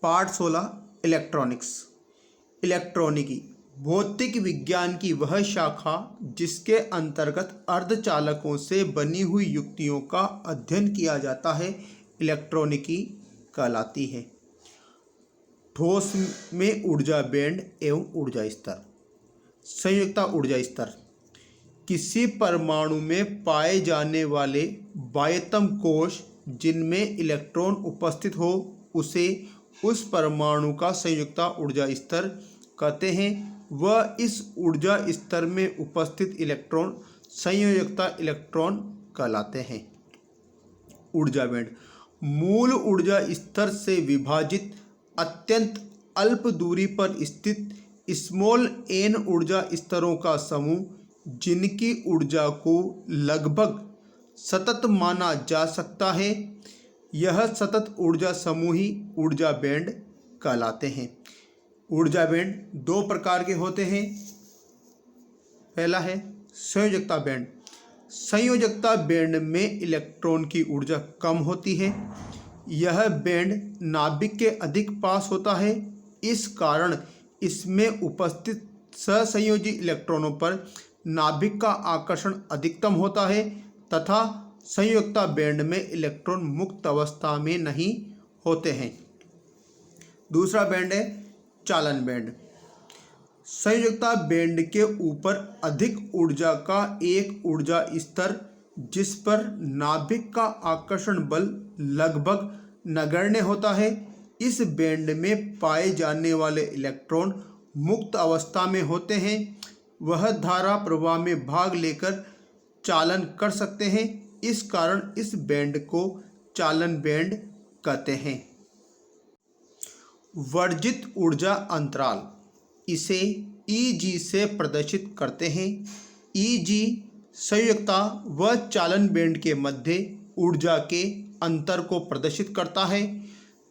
पाठ 16 इलेक्ट्रॉनिक्स। इलेक्ट्रॉनिकी भौतिक विज्ञान की वह शाखा जिसके अंतर्गत अर्धचालकों से बनी हुई युक्तियों का अध्ययन किया जाता है, इलेक्ट्रॉनिकी कहलाती है। ठोस में ऊर्जा बैंड एवं ऊर्जा स्तर। संयुक्ता ऊर्जा स्तर किसी परमाणु में पाए जाने वाले बाह्यतम कोश जिनमें इलेक्ट्रॉन उपस्थित हो उसे उस परमाणु का संयुक्ता ऊर्जा स्तर कहते हैं। वह इस ऊर्जा स्तर में उपस्थित इलेक्ट्रॉन संयोजकता इलेक्ट्रॉन कहलाते हैं। ऊर्जा बैंड मूल ऊर्जा स्तर से विभाजित अत्यंत अल्प दूरी पर स्थित स्मॉल n ऊर्जा स्तरों का समूह जिनकी ऊर्जा को लगभग सतत माना जा सकता है। यह सतत ऊर्जा समूह ही ऊर्जा बैंड कहलाते हैं। ऊर्जा बैंड दो प्रकार के होते हैं। पहला है संयोजकता बैंड। संयोजकता बैंड में इलेक्ट्रॉन की ऊर्जा कम होती है। यह बैंड नाभिक के अधिक पास होता है। इस कारण इसमें उपस्थित सहसंयोजी इलेक्ट्रॉनों पर नाभिक का आकर्षण अधिकतम होता है तथा संयोजकता बैंड में इलेक्ट्रॉन मुक्त अवस्था में नहीं होते हैं। दूसरा बैंड है चालन बैंड। संयोजकता बैंड के ऊपर अधिक ऊर्जा का एक ऊर्जा स्तर जिस पर नाभिक का आकर्षण बल लगभग नगण्य होता है। इस बैंड में पाए जाने वाले इलेक्ट्रॉन मुक्त अवस्था में होते हैं। वह धारा प्रवाह में भाग लेकर चालन कर सकते हैं। इस कारण इस बैंड को चालन बैंड कहते हैं। वर्जित ऊर्जा अंतराल इसे Eg से प्रदर्शित करते हैं। Eg संयोजकता व चालन बैंड के मध्य ऊर्जा के अंतर को प्रदर्शित करता है।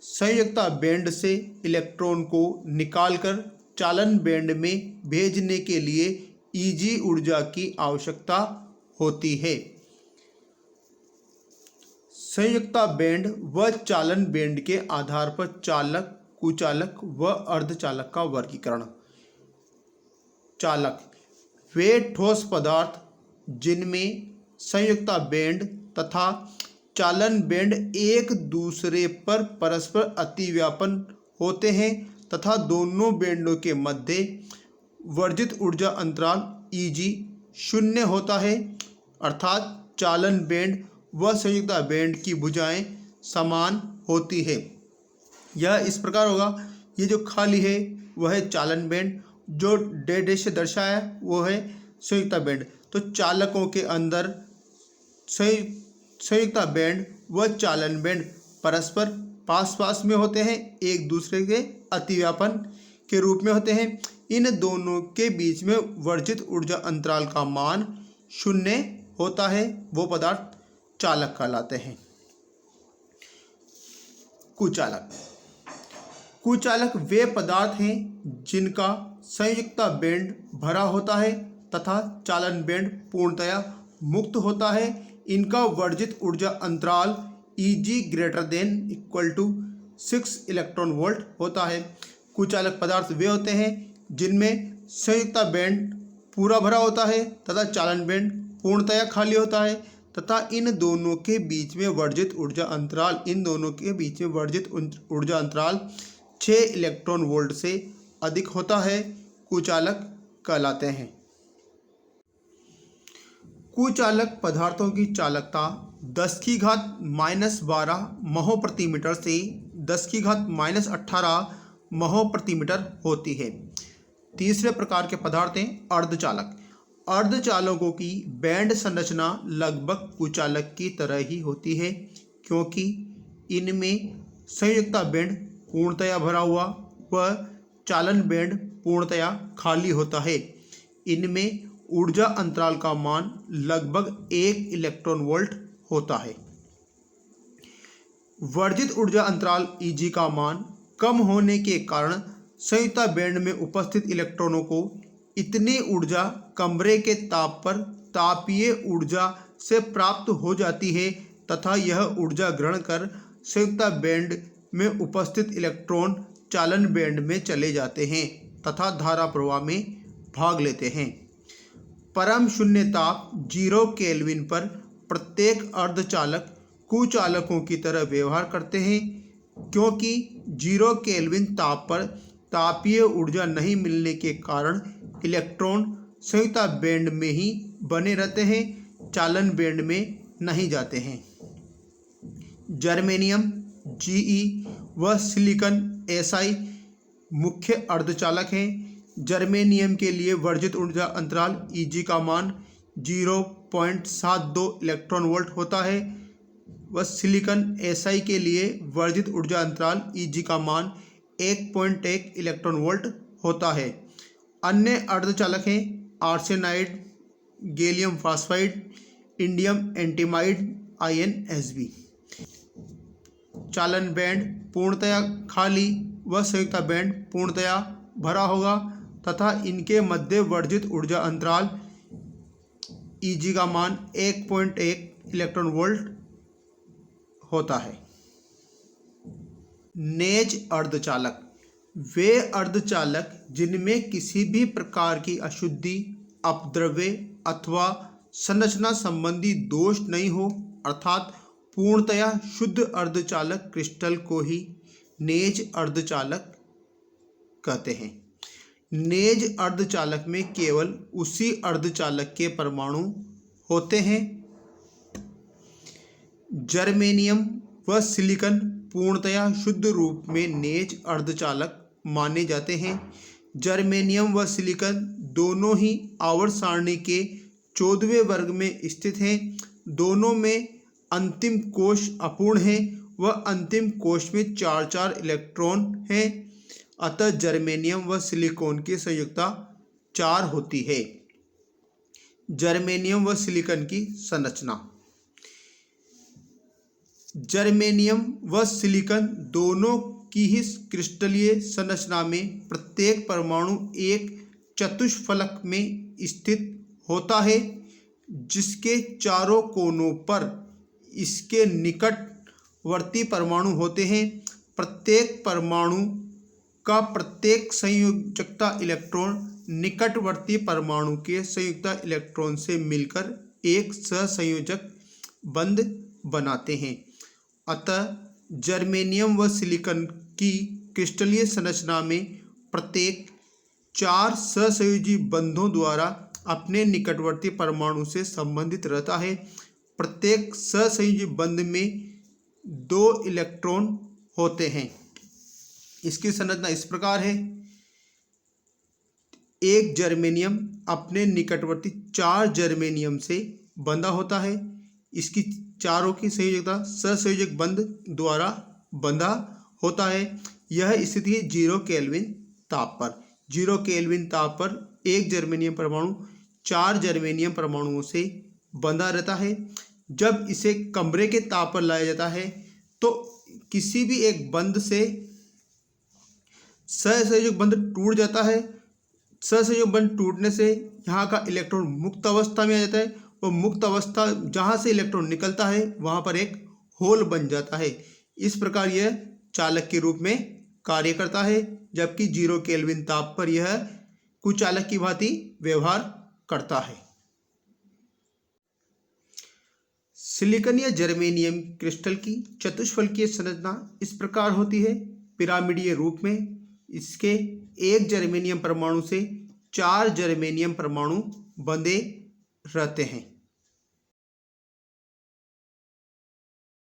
संयोजकता बैंड से इलेक्ट्रॉन को निकालकर चालन बैंड में भेजने के लिए Eg ऊर्जा की आवश्यकता होती है। संयोजकता बैंड व चालन बैंड के आधार पर चालक, कुचालक व अर्धचालक का वर्गीकरण। चालक वे ठोस पदार्थ जिनमें संयोजकता बैंड तथा चालन बैंड एक दूसरे पर परस्पर अतिव्यापन होते हैं तथा दोनों बैंडों के मध्य वर्जित ऊर्जा अंतराल Eg शून्य होता है, अर्थात चालन बैंड व संयुक्ता बैंड की भुजाएं समान होती है। यह इस प्रकार होगा, ये जो खाली है वह है चालन बैंड, जो डैश से दर्शाया है वो है संयुक्ता बैंड। तो चालकों के अंदर संयुक्ता बैंड व चालन बैंड परस्पर पास पास में होते हैं, एक दूसरे के अतिव्यापन के रूप में होते हैं। इन दोनों के बीच में वर्जित ऊर्जा अंतराल का मान शून्य होता है। वो पदार्थ चालक कहलाते हैं। कुचालक कुचालक वे पदार्थ हैं जिनका संयुक्ता बैंड भरा होता है तथा चालन बैंड पूर्णतया मुक्त होता है। इनका वर्जित ऊर्जा अंतराल Eg > 6 इलेक्ट्रॉन वोल्ट होता है। कुचालक पदार्थ वे होते हैं जिनमें संयुक्ता बैंड पूरा भरा होता है तथा चालन बैंड पूर्णतया खाली होता है तथा इन दोनों के बीच में वर्जित ऊर्जा अंतराल 6 इलेक्ट्रॉन वोल्ट से अधिक होता है। कुचालक कहलाते हैं। कुचालक पदार्थों की चालकता 10⁻12 महो प्रति मीटर से 10⁻18 महो प्रति मीटर होती है। तीसरे प्रकार के पदार्थ हैं अर्धचालक। अर्धचालकों की बैंड संरचना लगभग कुचालक की तरह ही होती है, क्योंकि इनमें संयुक्ता बैंड पूर्णतया भरा हुआ व चालन बैंड पूर्णतया खाली होता है। इनमें ऊर्जा अंतराल का मान लगभग 1 इलेक्ट्रॉन वोल्ट होता है। वर्जित ऊर्जा अंतराल Eg का मान कम होने के कारण संयुक्ता बैंड में उपस्थित इलेक्ट्रॉनों को इतनी ऊर्जा कमरे के ताप पर तापीय ऊर्जा से प्राप्त हो जाती है तथा यह ऊर्जा ग्रहण कर संयुक्ता बैंड में उपस्थित इलेक्ट्रॉन चालन बैंड में चले जाते हैं तथा धारा प्रवाह में भाग लेते हैं। परम शून्य ताप 0 केल्विन पर प्रत्येक अर्धचालक कुचालकों की तरह व्यवहार करते हैं, क्योंकि 0 केल्विन ताप पर तापीय ऊर्जा नहीं मिलने के कारण इलेक्ट्रॉन संयुक्ता बैंड में ही बने रहते हैं, चालन बैंड में नहीं जाते हैं। जर्मेनियम Ge व सिलिकॉन Si मुख्य अर्धचालक हैं। जर्मेनियम के लिए वर्जित ऊर्जा अंतराल Eg का मान 0.72 इलेक्ट्रॉन वोल्ट होता है व सिलिकॉन Si के लिए वर्जित ऊर्जा अंतराल Eg का मान 1.1 इलेक्ट्रॉन वोल्ट होता है। अन्य अर्धचालक हैं arsenide, gallium phosphide, indium antimonide, InSb। चालन बैंड पूर्णतया खाली व संयुक्ता बैंड पूर्णतया भरा होगा तथा इनके मध्य वर्जित ऊर्जा अंतराल Eg का मान 1.1 इलेक्ट्रॉन वोल्ट होता है। नेज अर्धचालक वे अर्धचालक जिनमें किसी भी प्रकार की अशुद्धि, अपद्रव्य अथवा संरचना संबंधी दोष नहीं हो, अर्थात पूर्णतया शुद्ध अर्धचालक क्रिस्टल को ही नेज अर्धचालक कहते हैं। नेज अर्धचालक में केवल उसी अर्धचालक के परमाणु होते हैं। जर्मेनियम व सिलिकॉन पूर्णतया शुद्ध रूप में नेज अर्धचालक माने जाते हैं। जर्मेनियम व सिलिकॉन दोनों ही आवर्त सारणी के 14वें वर्ग में स्थित हैं। दोनों में अंतिम कोश अपूर्ण है व अंतिम कोश में 4-4 इलेक्ट्रॉन हैं। अतः जर्मेनियम व सिलिकॉन की संयुक्ता 4 होती है। जर्मेनियम व सिलिकॉन की संरचना। जर्मेनियम व सिलिकॉन दोनों की ही क्रिस्टलीय संरचना में प्रत्येक परमाणु एक चतुष्फलक में स्थित होता है, जिसके चारों कोनों पर इसके निकटवर्ती परमाणु होते हैं। प्रत्येक परमाणु का प्रत्येक संयोजकता इलेक्ट्रॉन निकटवर्ती परमाणु के संयुक्ता इलेक्ट्रॉन से मिलकर एक सहसंयोजक बंध बनाते हैं। अतः जर्मेनियम व सिलिकॉन की क्रिस्टलीय संरचना में प्रत्येक 4 सहसंयोजी बंधों द्वारा अपने निकटवर्ती परमाणु से संबंधित रहता है। प्रत्येक सहसंयोजी बंध में 2 इलेक्ट्रॉन होते हैं। इसकी संरचना इस प्रकार है। एक जर्मेनियम अपने निकटवर्ती 4 जर्मेनियम से बंधा होता है। इसकी चारों की संयोजकता सहसंयोजक बंध द्वारा बंधा होता है। यह स्थिति है 0 केल्विन ताप पर। 0 केल्विन ताप पर एक जर्मेनियम परमाणु 4 जर्मेनियम परमाणुओं से बंधा रहता है। जब इसे कमरे के ताप पर लाया जाता है तो किसी भी एक बंध से सहसंयोजक बंध टूट जाता है। सहसंयोजक बंध टूटने से यहाँ का इलेक्ट्रॉन मुक्त अवस्था में आ जाता है और मुक्त अवस्था जहाँ से इलेक्ट्रॉन निकलता है वहाँ पर एक होल बन जाता है। इस प्रकार यह चालक के रूप में कार्य करता है, जबकि 0 केल्विन ताप पर यह कुचालक की भांति व्यवहार करता है। सिलिकॉन या जर्मेनियम क्रिस्टल की चतुष्फलकीय संरचना इस प्रकार होती है। पिरामिडीय रूप में इसके एक जर्मेनियम परमाणु से 4 जर्मेनियम परमाणु बंधे रहते हैं।